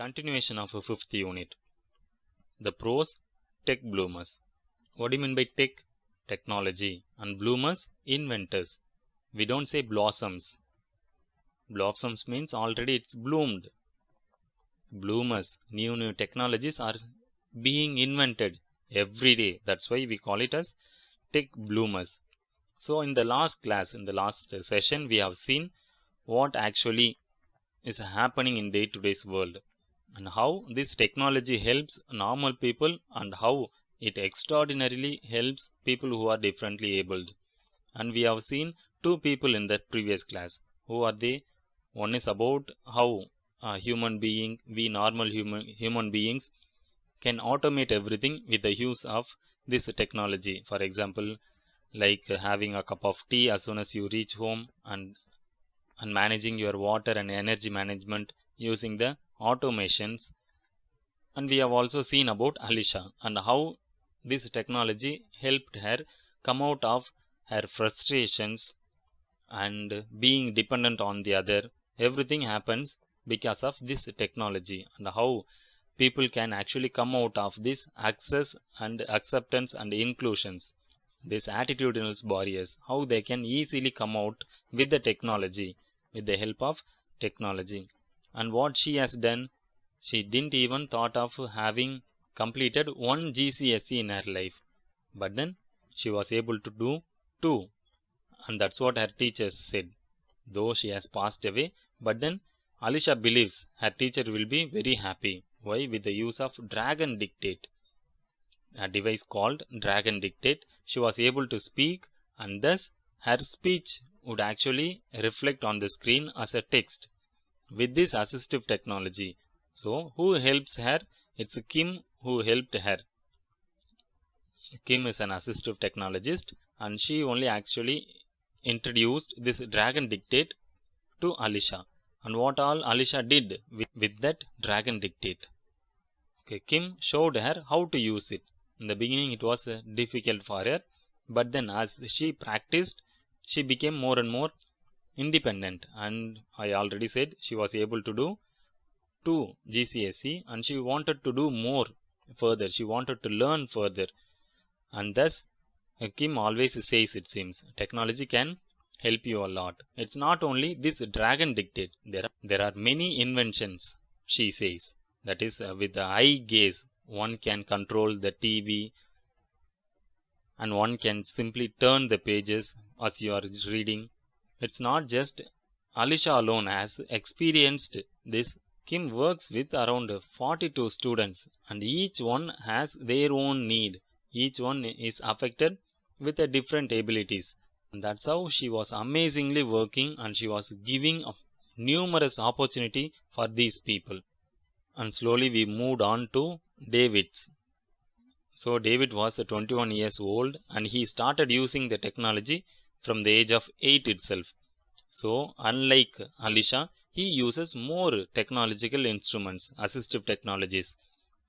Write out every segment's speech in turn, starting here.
continuation of a fifth unit. The pros, tech bloomers. What do you mean by tech? Technology. And bloomers, inventors. We don't say blossoms. Blossoms means already it's bloomed. Bloomers, new technologies are being invented every day. That's why we call it as tech bloomers. So in the last class, in the last session, we have seen what actually is happening in day-to-day world and how this technology helps normal people and how it extraordinarily helps people who are differently abled. And we have seen two people in the previous class. Who are they? One is about how we normal human beings can automate everything with the use of this technology. For example, like having a cup of tea as soon as you reach home, and managing your water and energy management using the automations. And we have also seen about Alisha and how this technology helped her come out of her frustrations and being dependent on the other. Everything happens because of this technology, and how people can actually come out of this access and acceptance and inclusions, these attitudinal barriers, how they can easily come out with the technology, with the help of technology. And what she has done, she didn't even thought of having completed one GCSE in her life, but then she was able to do 2, and that's what her teachers said. Though she has passed away, but then Alisha believes her teacher will be very happy. Why? With the use of Dragon Dictate, a device called Dragon Dictate, she was able to speak, and thus her speech would actually reflect on the screen as a text with this assistive technology. So who helps her? It's Kim who helped her. Kim is an assistive technologist, and she only actually introduced this Dragon Dictate to Alisha. And what all Alisha did with that Dragon Dictate? Okay, Kim showed her how to use it. In the beginning it was difficult for her, but then as she practiced, she became more and more independent. And I already said she was able to do 2 GCSE, and she wanted to do more further. She wanted to learn further. And thus Kim always says, it seems, technology can help you a lot. It's not only this Dragon Dictate. There are many inventions, she says. That is, with the eye gaze, one can control the TV, and one can simply turn the pages as you are reading. It's not just Alisha alone has experienced this. Kim works with around 42 students, and each one has their own need. Each one is affected with a different abilities. And that's how she was amazingly working, and she was giving a numerous opportunity for these people. And slowly we moved on to David's. So David was 21 years old, and he started using the technology from the age of 8 itself. So unlike Alisha, he uses more technological instruments, assistive technologies.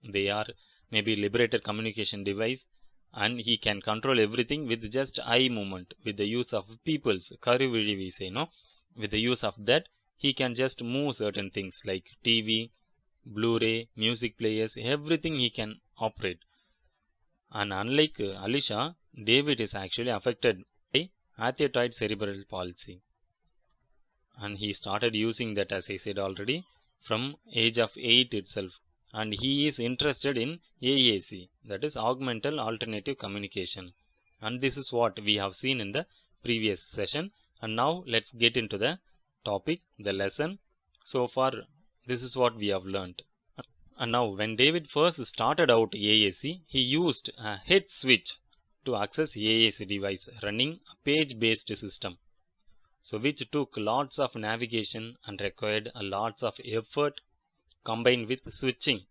They are maybe liberated communication device, and he can control everything with just eye movement, with the use of people's karividi, we say, no? With the use of that, he can just move certain things like TV, Blu-ray, music players, everything he can operate. And unlike Alisha, David is actually affected by athetoid cerebral palsy. And he started using that, as I said already, from age of 8 itself. And he is interested in AAC, that is Augmented Alternative Communication. And this is what we have seen in the previous session. And now let's get into the topic, the lesson. So far, this is what we have learnt. And now when David first started out AAC, he used a head switch to access AAC device running a page-based system. So which took lots of navigation and required a lots of effort combined with switching.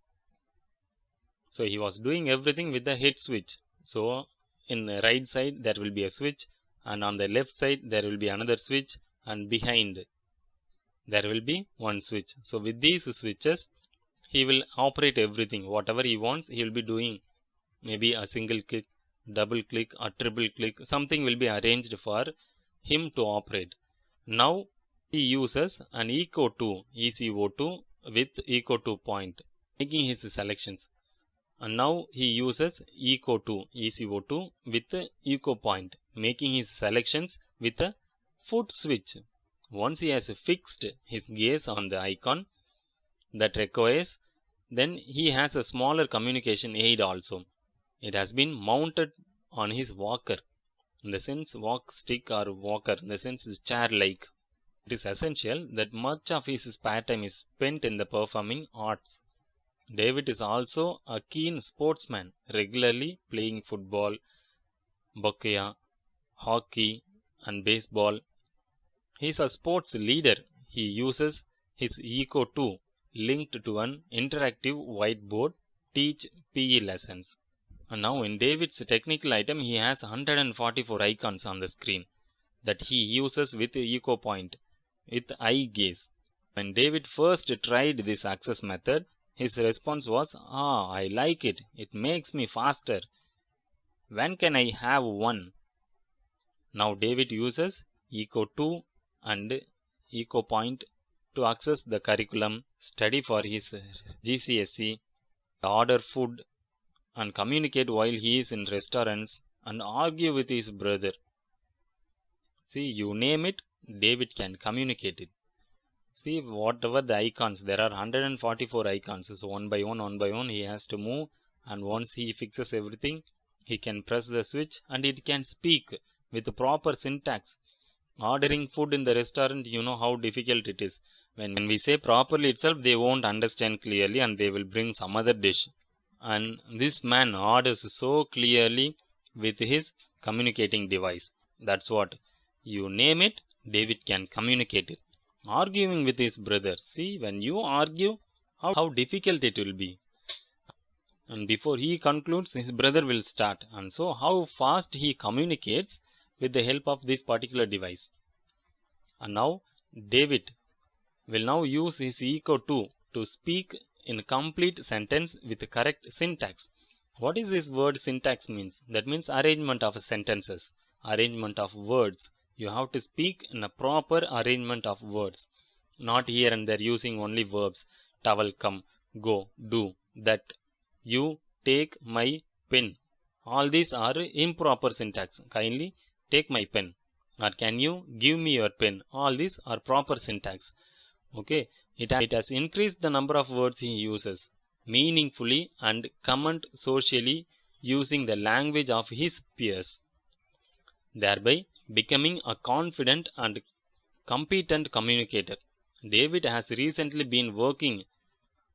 So he was doing everything with the head switch. So in the right side there will be a switch, and on the left side there will be another switch, and behind there will be one switch. So with these switches he will operate everything. Whatever he wants, he will be doing. Maybe a single click, double click, or triple click. Something will be arranged for him to operate. Now he uses an ECO2 with Eco2 point, making his selections. And now he uses Eco2, ECO2 with Eco point, making his selections with a foot switch. Once he has fixed his gaze on the icon that requires, then he has a smaller communication aid also. It has been mounted on his walker, in the sense walk stick or walker, in the sense is chair like. It is essential that much of his spare time is spent in the performing arts. David is also a keen sportsman, regularly playing football, boccia, hockey, and baseball. He is a sports leader. He uses his Eco2 linked to an interactive whiteboard teach PE lessons. And now in David's technical item, he has 144 icons on the screen that he uses with Eco point with eye gaze. When David first tried this access method, his response was, I like it. It makes me faster. When can I have one? Now David uses Eco2 and Eco point to access the curriculum, study for his GCSE, order food, and communicate while he is in restaurants, and argue with his brother. See, you name it, David can communicate it. See, whatever the icons, there are 144 icons. So one by one, he has to move, and once he fixes everything, he can press the switch and it can speak with proper syntax. Ordering food in the restaurant, you know how difficult it is. When we say properly itself, they won't understand clearly and they will bring some other dish. And this man orders so clearly with his communicating device. That's what. You name it, David can communicate it. Arguing with his brother. See, when you argue, how difficult it will be. And before he concludes, his brother will start. And so how fast he communicates with the help of this particular device. And now David will now use his Eco2 to speak in complete sentence with correct syntax. What is this word syntax means? That means arrangement of sentences, arrangement of words. You have to speak in a proper arrangement of words, not here and there using only verbs. Towel, come, go, do, that, you, take my pen. All these are improper syntax. Kindly take my pen, or can you give me your pen. All these are proper syntax. Okay, it has increased the number of words he uses meaningfully and comment socially using the language of his peers, thereby becoming a confident and competent communicator. David has recently been working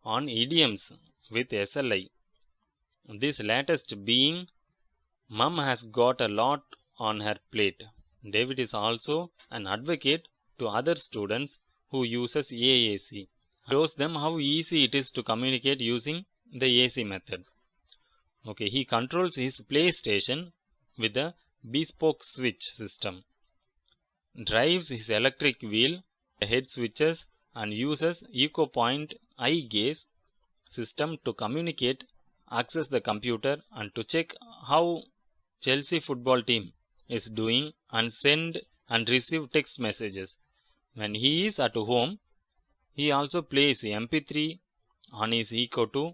on idioms with SLI. This latest being, Mum has got a lot on her plate. David is also an advocate to other students who uses AAC. Shows them how easy it is to communicate using the AC method. Okay, he controls his PlayStation with a bespoke switch system, drives his electric wheel, head switches, and uses Eco point eye gaze system to communicate, access the computer, and to check how Chelsea football team is doing and send and receive text messages. When he is at home, he also plays MP3 on his Eco2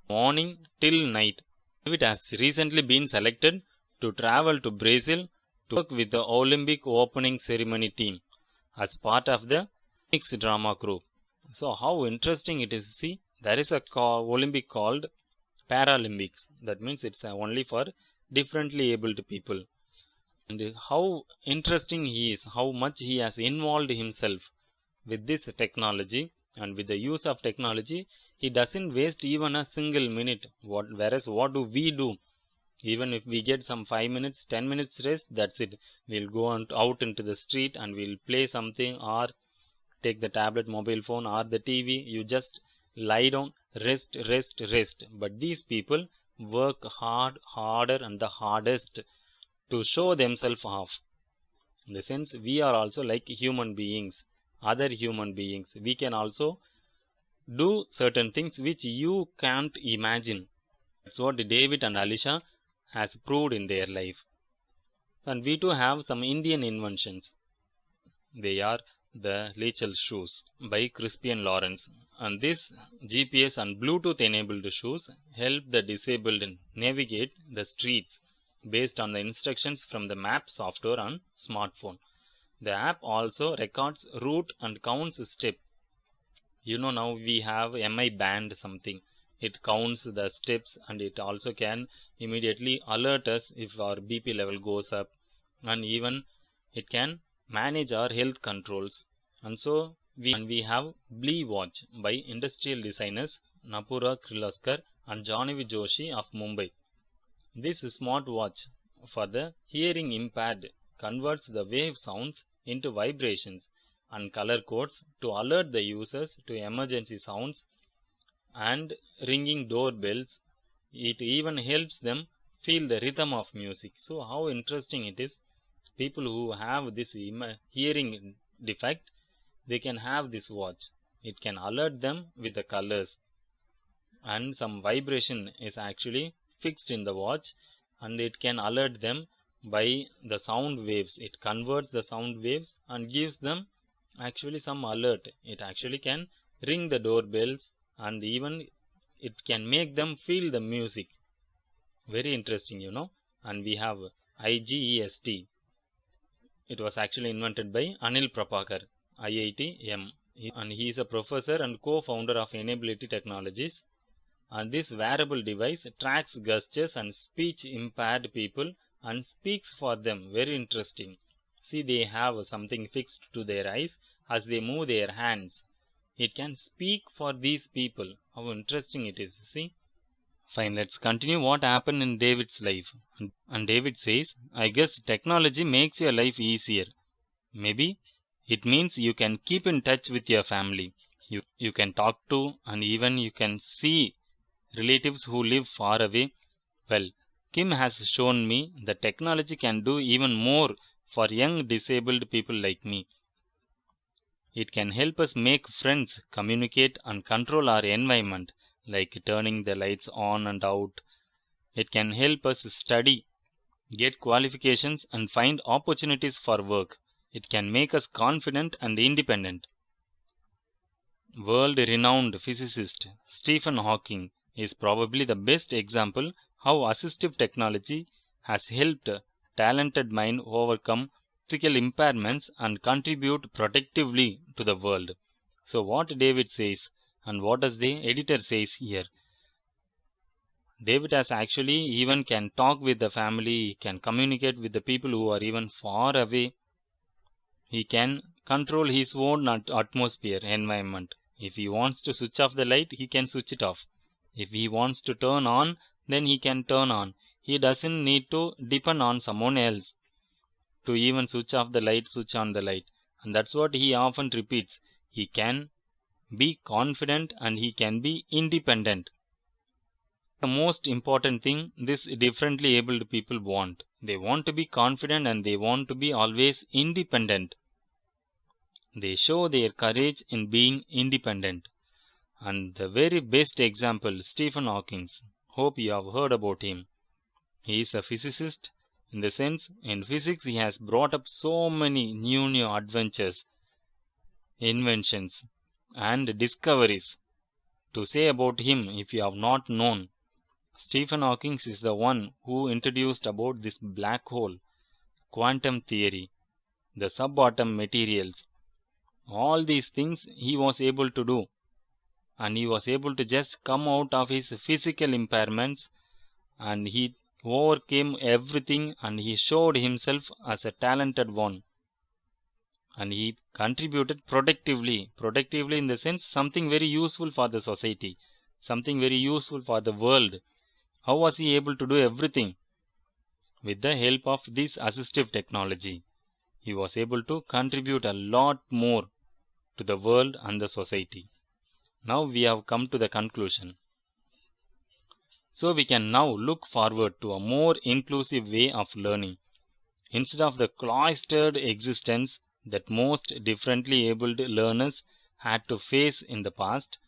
morning till night. David has recently been selected to travel to Brazil to work with the Olympic opening ceremony team as part of the mixed drama group. So how interesting it is. See, there is a Olympic called Paralympics. That means it's only for differently abled people. And how interesting he is, how much he has involved himself with this technology, and with the use of technology, he doesn't waste even a single minute. Whereas what do we do? Even if we get some 5 minutes, 10 minutes rest, that's it. We'll go out into the street and we'll play something, or take the tablet, mobile phone, or the TV. You just lie down, rest. But these people work harder and the hardest to show themselves off. In the sense, we are also like human beings, other human beings. We can also do certain things which you can't imagine. That's what David and Alisha has proved in their life. And we too have some Indian inventions. They are the Lechel shoes by Crispian Lawrence. And this GPS and Bluetooth enabled shoes help the disabled navigate the streets based on the instructions from the map software on smartphone. The app also records route and counts step. Now we have MI band something. It counts the steps and it also can immediately alert us if our BP level goes up, and even it can manage our health controls. And so we have Blee Watch by industrial designers Napura Kirloskar and Janavi Joshi of Mumbai. This smartwatch for the hearing impaired converts the wave sounds into vibrations and color codes to alert the users to emergency sounds and ringing doorbells. It even helps them feel the rhythm of music. So how interesting it is. People who have this hearing defect, they can have this watch. It can alert them with the colors, and some vibration is actually fixed in the watch, and it can alert them by the sound waves. It converts the sound waves and gives them actually some alert. It actually can ring the doorbells, and even it can make them feel the music. Very interesting, And we have IGEST. It was actually invented by Anil Prabhakar, IIT-M, and he is a professor and co-founder of Enability Technologies. And this wearable device tracks gestures and speech impaired people and speaks for them. Very interesting. See, they have something fixed to their eyes as they move their hands. It can speak for these people. How interesting it is, see. Fine, let's continue what happened in David's life. And David says, I guess technology makes your life easier. Maybe it means you can keep in touch with your family. You can talk to, and even you can see relatives who live far away. Well, Kim has shown me that technology can do even more for young disabled people like me. It can help us make friends, communicate, and control our environment, like turning the lights on and out. It can help us study, get qualifications, and find opportunities for work. It can make us confident and independent. World-renowned physicist Stephen Hawking is probably the best example how assistive technology has helped talented minds overcome physical impairments and contribute productively to the world. So what David says, and what does the editor says here? David has actually even can talk with the family, can communicate with the people who are even far away. He can control his own atmosphere, environment. If he wants to switch off the light, he can switch it off. If he wants to turn on, then he can turn on. He doesn't need to depend on someone else to even switch off the light, switch on the light. And that's what he often repeats. He can be confident and he can be independent. The most important thing this differently abled people want. They want to be confident and they want to be always independent. They show their courage in being independent. And the very best example, Stephen Hawking. Hope you have heard about him. He is a physicist. In the sense, in physics, he has brought up so many new adventures, inventions, and discoveries. To say about him, if you have not known, Stephen Hawking is the one who introduced about this black hole, quantum theory, the subatom materials. All these things he was able to do, and he was able to just come out of his physical impairments, and he overcame everything, and he showed himself as a talented one, and he contributed productively in the sense something very useful for the society, something very useful for the world. How was he able to do everything? With the help of this assistive technology, he was able to contribute a lot more to the world and the society. Now we have come to the conclusion. So we can now look forward to a more inclusive way of learning. Instead of the cloistered existence that most differently abled learners had to face in the past,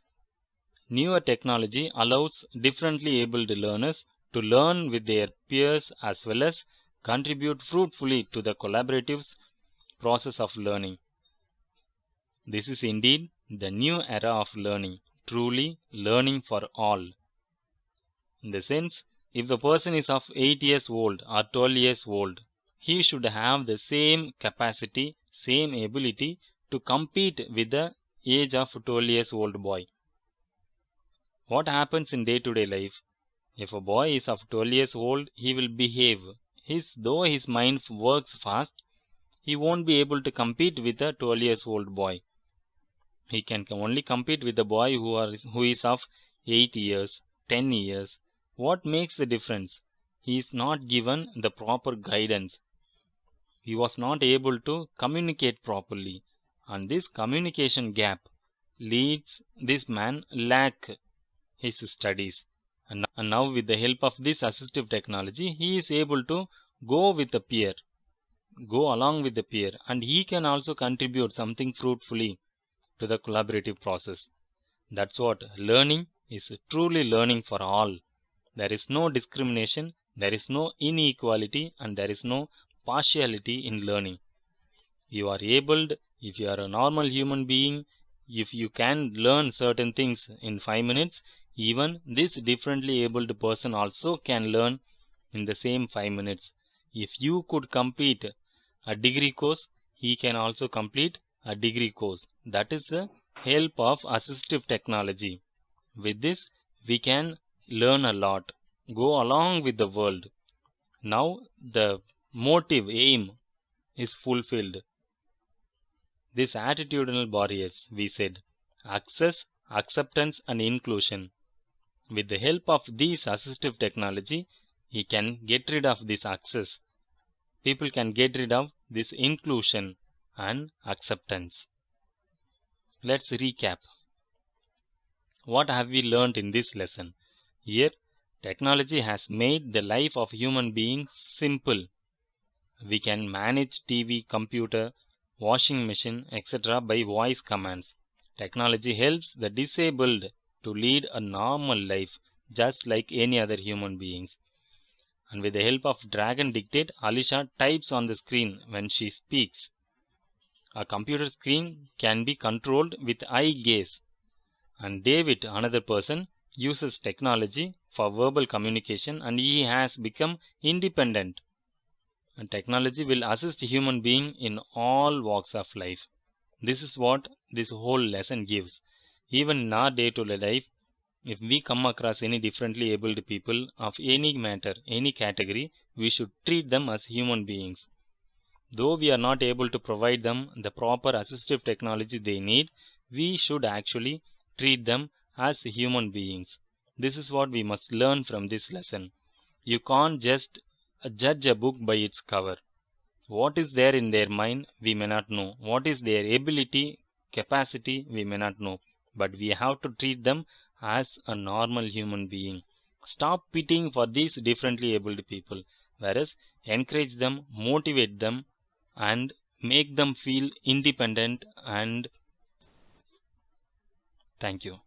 newer technology allows differently abled learners to learn with their peers as well as contribute fruitfully to the collaborative process of learning. This is indeed the new era of learning, truly learning for all. In the sense, if the person is of 8 years old or 12 years old, he should have the same capacity, same ability to compete with the age of 12 years old boy. What happens in day-to-day life? If a boy is of 12 years old, he will behave. Though his mind works fast, he won't be able to compete with a 12 years old boy. He can only compete with the boy who is of 8 years, 10 years. What makes the difference? He is not given the proper guidance. He was not able to communicate properly. And this communication gap leads this man lack his studies. And now with the help of this assistive technology, he is able to go with the peer, go along with the peer, and he can also contribute something fruitfully to the collaborative process. That's what learning is, truly learning for all. There is no discrimination, there is no inequality, and there is no partiality in learning. You are able, if you are a normal human being, if you can learn certain things in 5 minutes, even this differently abled person also can learn in the same 5 minutes. If you could complete a degree course, he can also complete a degree course. That is the help of assistive technology. With this, we can learn a lot, go along with the world. Now the motive, aim is fulfilled. This attitudinal barriers, we said, access, acceptance and inclusion. With the help of this assistive technology, he can get rid of this access. People can get rid of this inclusion and acceptance. Let's recap. What have we learned in this lesson? Here, technology has made the life of human beings simple. We can manage TV, computer, washing machine, etc. by voice commands. Technology helps the disabled to lead a normal life just like any other human beings. And with the help of Dragon Dictate, Alisha types on the screen when she speaks. A computer screen can be controlled with eye gaze. And David, another person, uses technology for verbal communication and he has become independent. And technology will assist human being in all walks of life. This is what this whole lesson gives. Even in our day-to-day life, if we come across any differently abled people of any matter, any category, we should treat them as human beings. Though we are not able to provide them the proper assistive technology they need, we should actually treat them as human beings. This is what we must learn from this lesson. You can't just judge a book by its cover. What is there in their mind, we may not know. What is their ability, capacity, we may not know. But we have to treat them as a normal human being. Stop pitying for these differently abled people, whereas encourage them, motivate them, and make them feel independent. And thank you.